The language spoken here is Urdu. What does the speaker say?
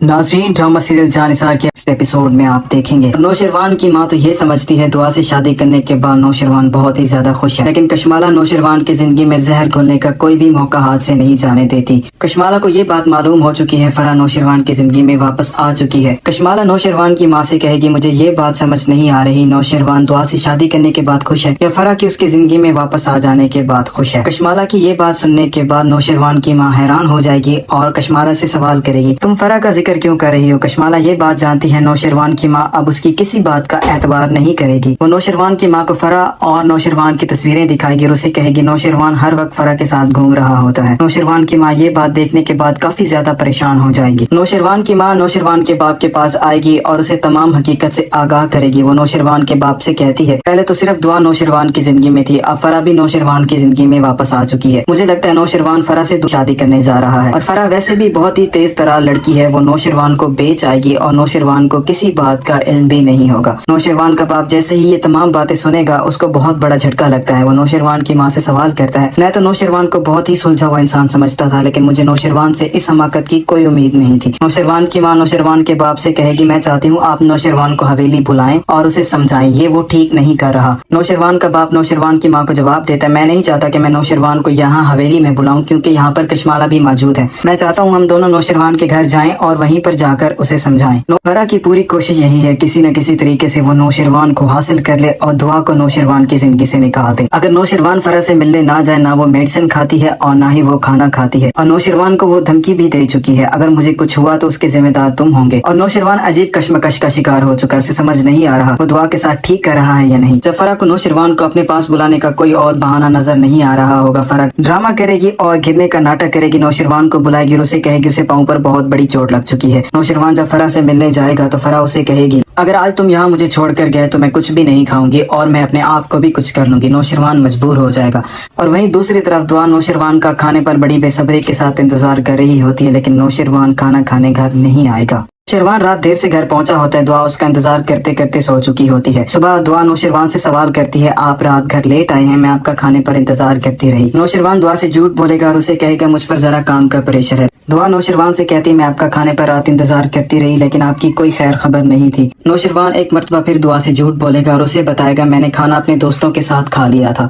ناظرین، ڈرامہ سیریل جانثار کے اس ایپیسوڈ میں آپ دیکھیں گے نوشروان کی ماں تو یہ سمجھتی ہے دعا سے شادی کرنے کے بعد نوشروان بہت ہی زیادہ خوش ہے، لیکن کشمالہ نوشروان کی زندگی میں زہر گھولنے کا کوئی بھی موقع ہاتھ سے نہیں جانے دیتی۔ کشمالہ کو یہ بات معلوم ہو چکی ہے فرح نوشروان کی زندگی میں واپس آ چکی ہے۔ کشمالہ نوشروان کی ماں سے کہے گی مجھے یہ بات سمجھ نہیں آ رہی، نوشروان دعا سے شادی کرنے کے بعد خوش ہے یا فرح کی اس کی زندگی میں واپس آ جانے کے بعد خوش ہے۔ کشمالہ کی یہ بات سننے کے بعد نوشروان کی ماں حیران ہو جائے گی اور کشمالہ سے سوال کرے گی تم فرح کا ذکر کیوں کر رہی ہو؟ کشمالہ یہ بات جانتی ہے نوشروان کی ماں اب اس کی کسی بات کا اعتبار نہیں کرے گی۔ وہ نوشروان کی ماں کو فرح اور نوشروان کی تصویریں دکھائے گی اور اسے کہے گی نوشروان ہر وقت فرح کے ساتھ گھوم رہا ہوتا ہے۔ نوشروان کی ماں یہ بات دیکھنے کے بعد کافی زیادہ پریشان ہو جائے گی۔ نوشروان کی ماں نوشروان کے باپ کے پاس آئے گی اور اسے تمام حقیقت سے آگاہ کرے گی۔ وہ نوشروان کے باپ سے کہتی ہے پہلے تو صرف دعا نوشروان کی زندگی میں تھی، اب فرح بھی نوشروان کی زندگی میں واپس آ چکی ہے۔ مجھے لگتا ہے نوشروان فرح سے شادی کرنے جا رہا ہے اور فرح ویسے بھی بہت ہی تیز ترار لڑکی ہے، وہ نوشروان کو بیچ آئے گی اور نوشروان کو کسی بات کا علم بھی نہیں ہوگا۔ نوشروان کا باپ جیسے ہی یہ تمام باتیں سنے گا اس کو بہت بڑا جھٹکا لگتا ہے۔ وہ نوشروان کی ماں سے سوال کرتا ہے میں تو نوشروان کو بہت ہی سلجھا ہوا انسان سمجھتا تھا، لیکن مجھے نوشروان سے اس حماقت کی کوئی امید نہیں تھی۔ نوشروان کی ماں نوشروان کے باپ سے کہے گی میں چاہتی ہوں آپ نوشروان کو حویلی بلائیں اور اسے سمجھائیں، یہ وہ ٹھیک نہیں کر رہا۔ نوشروان کا باپ نوشروان کی ماں کو جواب دیتا ہے میں نہیں چاہتا کہ میں نوشروان کو یہاں حویلی میں بلاؤں کیونکہ یہاں پر کشمالہ بھی موجود ہے۔ میں چاہتا ہوں ہم دونوں نوشروان کے گھر جائیں اور وہیں پر جا کر اسے سمجھائیں۔ فرح کی پوری کوشش یہی ہے کسی نہ کسی طریقے سے وہ نوشروان کو حاصل کر لے اور دعا کو نوشروان کی زندگی سے نکال دے۔ اگر نوشروان فرح سے ملنے نہ جائے، نہ وہ میڈیسن کھاتی ہے اور نہ ہی وہ کھانا کھاتی ہے، اور نوشروان کو وہ دھمکی بھی دے چکی ہے اگر مجھے کچھ ہوا تو اس کے ذمہ دار تم ہوں گے۔ اور نوشروان عجیب کشمکش کا شکار ہو چکا ہے، اسے سمجھ نہیں آ رہا وہ دعا کے ساتھ ٹھیک کر رہا ہے یا نہیں۔ جب فرح کو نوشروان کو اپنے پاس بلانے کا کوئی اور بہانہ نظر نہیں آ رہا ہوگا، فرح ڈرامہ کرے گی اور گرنے کا ناٹک کرے گی، نوشروان کو بلائے گی اور اسے کہے گی اسے پاؤں پر بہت بڑی چوٹ لگ چکی ہے۔ نوشروان جب فرح سے ملنے جائے گا تو فرح اسے کہے گی اگر آج تم یہاں مجھے چھوڑ کر گئے تو میں کچھ بھی نہیں کھاؤں گی اور میں اپنے آپ کو بھی کچھ کر لوں گی۔ نوشروان مجبور ہو جائے گا اور وہیں دوسری طرف دعا نوشروان کا کھانے پر بڑی بے صبری کے ساتھ انتظار کر رہی ہوتی ہے، لیکن نوشروان کھانا کھانے گھر نہیں آئے گا۔ نوشروان رات دیر سے گھر پہنچا ہوتا ہے، دعا اس کا انتظار کرتے کرتے سو چکی ہوتی ہے۔ صبح دعا نوشروان سے سوال کرتی ہے آپ رات گھر لیٹ آئے ہیں، میں آپ کا کھانے پر انتظار کرتی رہی۔ نوشروان دعا سے جھوٹ بولے گا اور اسے کہے گا مجھ پر ذرا کام کا پریشر ہے۔ دعا نوشروان سے کہتی میں آپ کا کھانے پر رات انتظار کرتی رہی لیکن آپ کی کوئی خیر خبر نہیں تھی۔ نوشروان ایک مرتبہ پھر دعا سے جھوٹ بولے گا اور اسے بتائے گا میں نے کھانا اپنے دوستوں کے ساتھ کھا لیا تھا۔